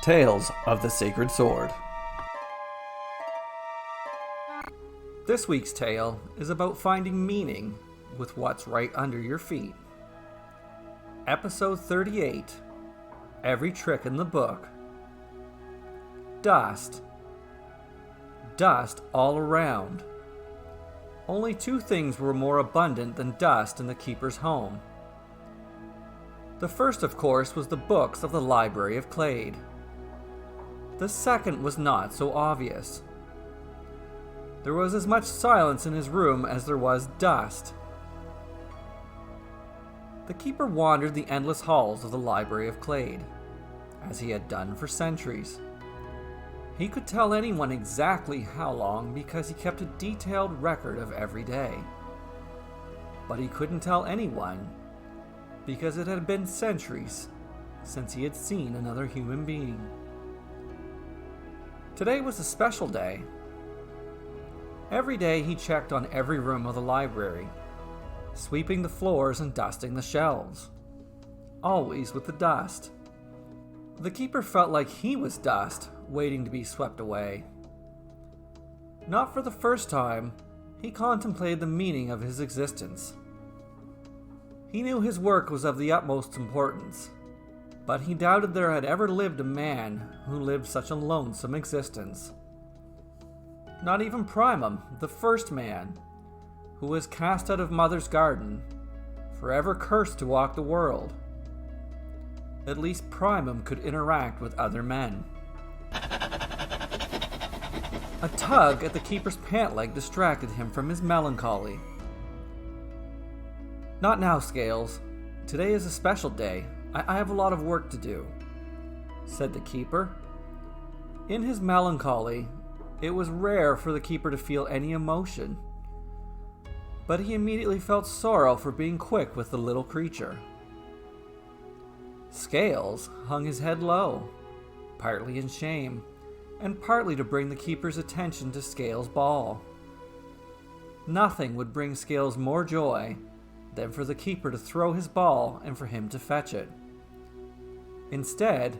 Tales of the Sacred Sword. This week's tale is about finding meaning with what's right under your feet. Episode 38, Every Trick in the Book. Dust. Dust all around. Only two things were more abundant than dust in the keeper's home. The first, of course, was the books of the Library of Clade. The second was not so obvious. There was as much silence in his room as there was dust. The keeper wandered the endless halls of the Library of Clade, as he had done for centuries. He could tell anyone exactly how long because he kept a detailed record of every day. But he couldn't tell anyone because it had been centuries since he had seen another human being. Today was a special day. Every day he checked on every room of the library, sweeping the floors and dusting the shelves, always with the dust. The keeper felt like he was dust, waiting to be swept away. Not for the first time, he contemplated the meaning of his existence. He knew his work was of the utmost importance, but he doubted there had ever lived a man who lived such a lonesome existence. Not even Primum, the first man, who was cast out of Mother's garden, forever cursed to walk the world. At least Primum could interact with other men. A tug at the keeper's pant leg distracted him from his melancholy. "Not now, Scales. Today is a special day. I have a lot of work to do," said the keeper. In his melancholy, it was rare for the keeper to feel any emotion, but he immediately felt sorrow for being quick with the little creature. Scales hung his head low, partly in shame, and partly to bring the keeper's attention to Scales' ball. Nothing would bring Scales more joy than for the keeper to throw his ball and for him to fetch it. Instead,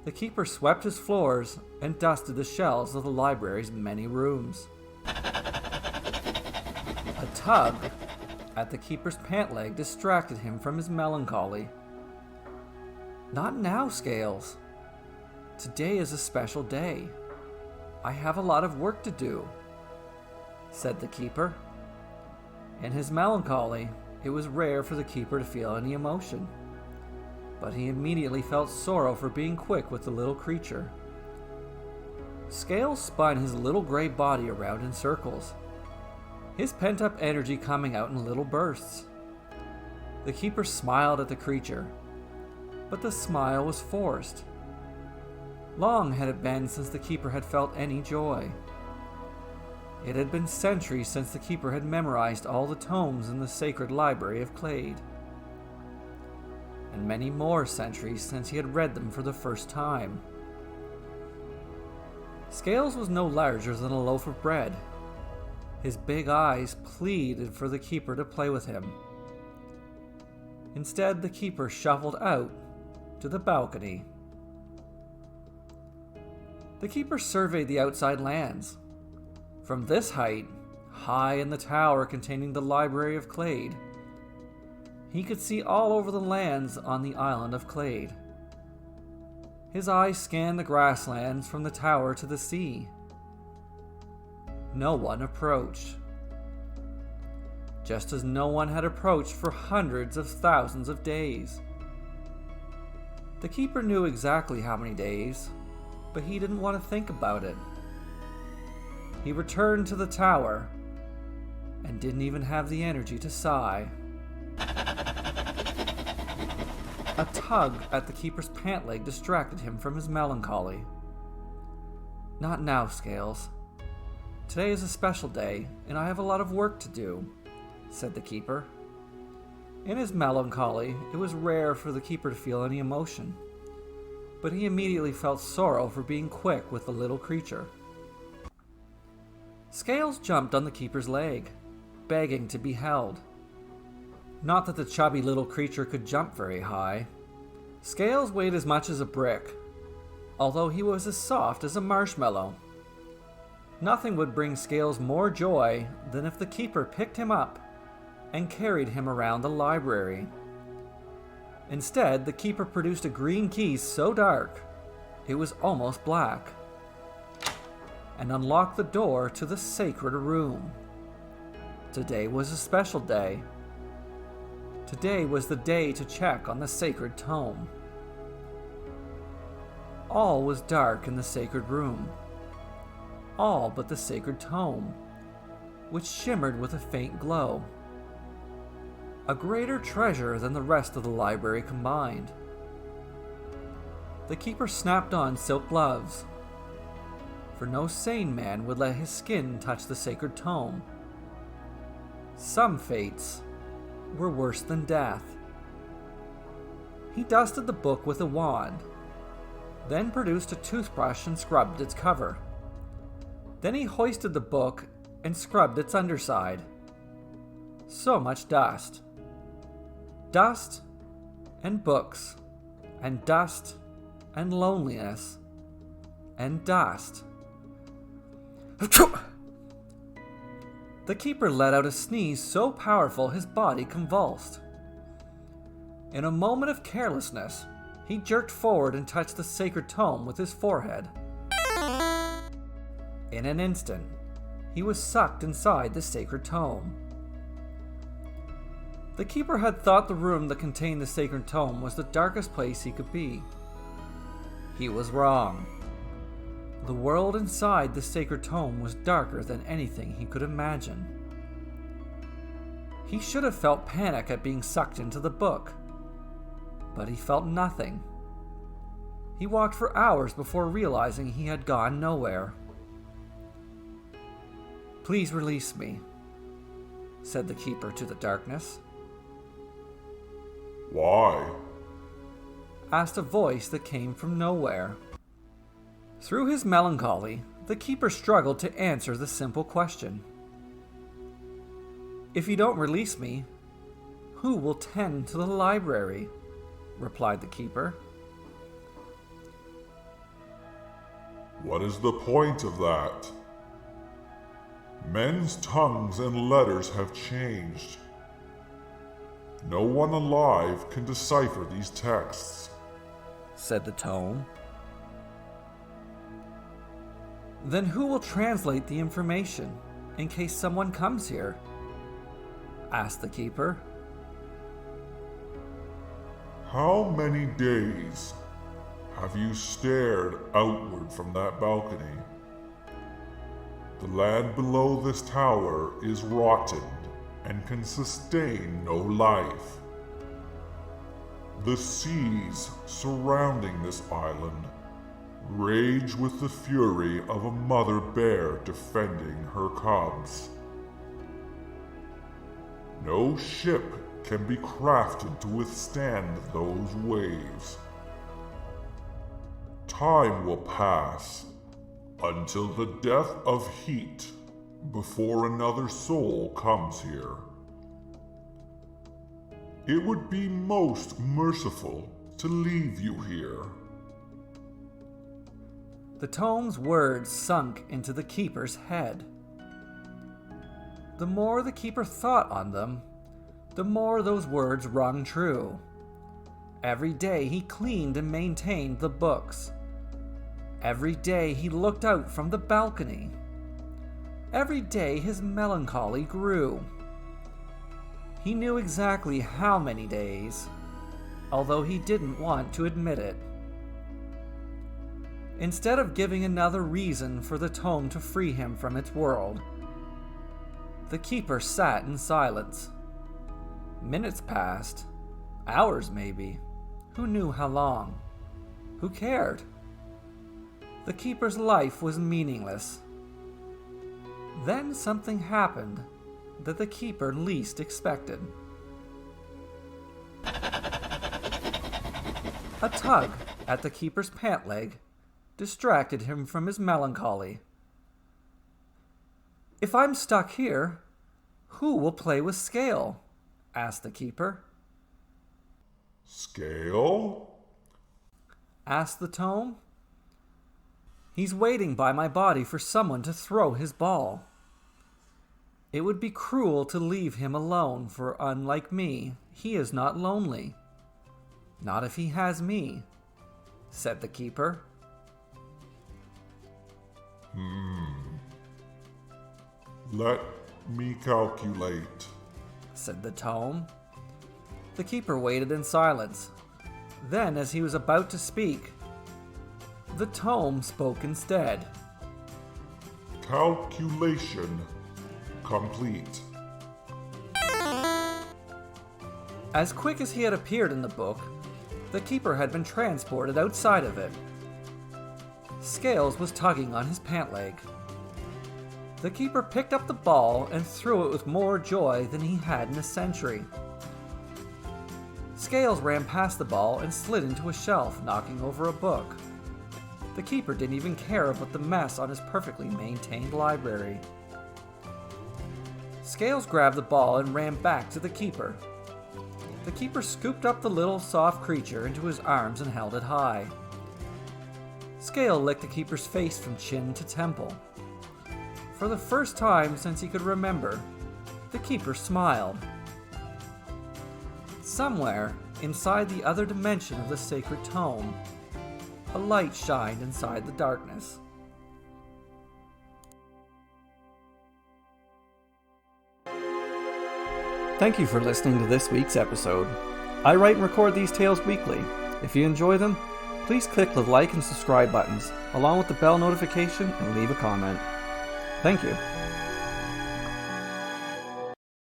the keeper swept his floors and dusted the shelves of the library's many rooms. A tug at the keeper's pant leg distracted him from his melancholy. "Not now, Scales. Today is a special day. I have a lot of work to do," said the keeper. In his melancholy, it was rare for the keeper to feel any emotion, but he immediately felt sorrow for being quick with the little creature. Scales spun his little gray body around in circles, his pent-up energy coming out in little bursts. The keeper smiled at the creature, but the smile was forced. Long had it been since the keeper had felt any joy. It had been centuries since the keeper had memorized all the tomes in the sacred Library of Clade, and many more centuries since he had read them for the first time. Scales was no larger than a loaf of bread. His big eyes pleaded for the keeper to play with him. Instead, the keeper shuffled out to the balcony. The keeper surveyed the outside lands. From this height, high in the tower containing the Library of Clade, he could see all over the lands on the island of Clade. His eyes scanned the grasslands from the tower to the sea. No one approached, just as no one had approached for hundreds of thousands of days. The keeper knew exactly how many days, but he didn't want to think about it. He returned to the tower and didn't even have the energy to sigh. A tug at the keeper's pant leg distracted him from his melancholy. "Not now, Scales. Today is a special day, and I have a lot of work to do," said the keeper. In his melancholy, it was rare for the keeper to feel any emotion, but he immediately felt sorrow for being quick with the little creature. Scales jumped on the keeper's leg, begging to be held. Not that the chubby little creature could jump very high. Scales weighed as much as a brick, although he was as soft as a marshmallow. Nothing would bring Scales more joy than if the keeper picked him up and carried him around the library. Instead, the keeper produced a green key so dark it was almost black, and unlocked the door to the sacred room. Today was a special day. Today was the day to check on the sacred tome. All was dark in the sacred room. All but the sacred tome, which shimmered with a faint glow. A greater treasure than the rest of the library combined. The keeper snapped on silk gloves, for no sane man would let his skin touch the sacred tome. Some fates were worse than death. He dusted the book with a wand, then produced a toothbrush and scrubbed its cover. Then he hoisted the book and scrubbed its underside. So much dust. Dust and books, and dust and loneliness, and dust. The keeper let out a sneeze so powerful his body convulsed. In a moment of carelessness, he jerked forward and touched the sacred tome with his forehead. In an instant, he was sucked inside the sacred tome. The keeper had thought the room that contained the sacred tome was the darkest place he could be. He was wrong. The world inside the sacred tome was darker than anything he could imagine. He should have felt panic at being sucked into the book, but he felt nothing. He walked for hours before realizing he had gone nowhere. "Please release me," said the keeper to the darkness. "Why?" asked a voice that came from nowhere. Through his melancholy, the keeper struggled to answer the simple question. "If you don't release me, who will tend to the library?" replied the keeper. "What is the point of that? Men's tongues and letters have changed. No one alive can decipher these texts," said the tome. "Then who will translate the information in case someone comes here?" asked the keeper. "How many days have you stared outward from that balcony? The land below this tower is rotten and can sustain no life. The seas surrounding this island rage with the fury of a mother bear defending her cubs. No ship can be crafted to withstand those waves. Time will pass until the death of heat before another soul comes here. It would be most merciful to leave you here." The tome's words sunk into the keeper's head. The more the keeper thought on them, the more those words rung true. Every day he cleaned and maintained the books. Every day he looked out from the balcony. Every day his melancholy grew. He knew exactly how many days, although he didn't want to admit it. Instead of giving another reason for the tome to free him from its world, the keeper sat in silence. Minutes passed, hours maybe. Who knew how long? Who cared? The keeper's life was meaningless. Then something happened that the keeper least expected. A tug at the keeper's pant leg distracted him from his melancholy. "If I'm stuck here, who will play with Scale?" asked the keeper. "Scale?" asked the tome. He's waiting by my body for someone to throw his ball. It would be cruel to leave him alone, for unlike me, he is not lonely. Not if he has me, said the keeper. Let me calculate, said the tome. The keeper waited in silence. Then, as he was about to speak, the tome spoke instead. Calculation complete. As quick as he had appeared in the book, the keeper had been transported outside of it. Scales was tugging on his pant leg. The keeper picked up the ball and threw it with more joy than he had in a century. Scales ran past the ball and slid into a shelf, knocking over a book. The keeper didn't even care about the mess on his perfectly maintained library. Scales grabbed the ball and ran back to the keeper. The keeper scooped up the little soft creature into his arms and held it high. Scale licked the keeper's face from chin to temple. For the first time since he could remember, the keeper smiled. Somewhere, inside the other dimension of the sacred tome, a light shined inside the darkness. Thank you for listening to this week's episode. I write and record these tales weekly. If you enjoy them, please click the like and subscribe buttons, along with the bell notification, and leave a comment. Thank you.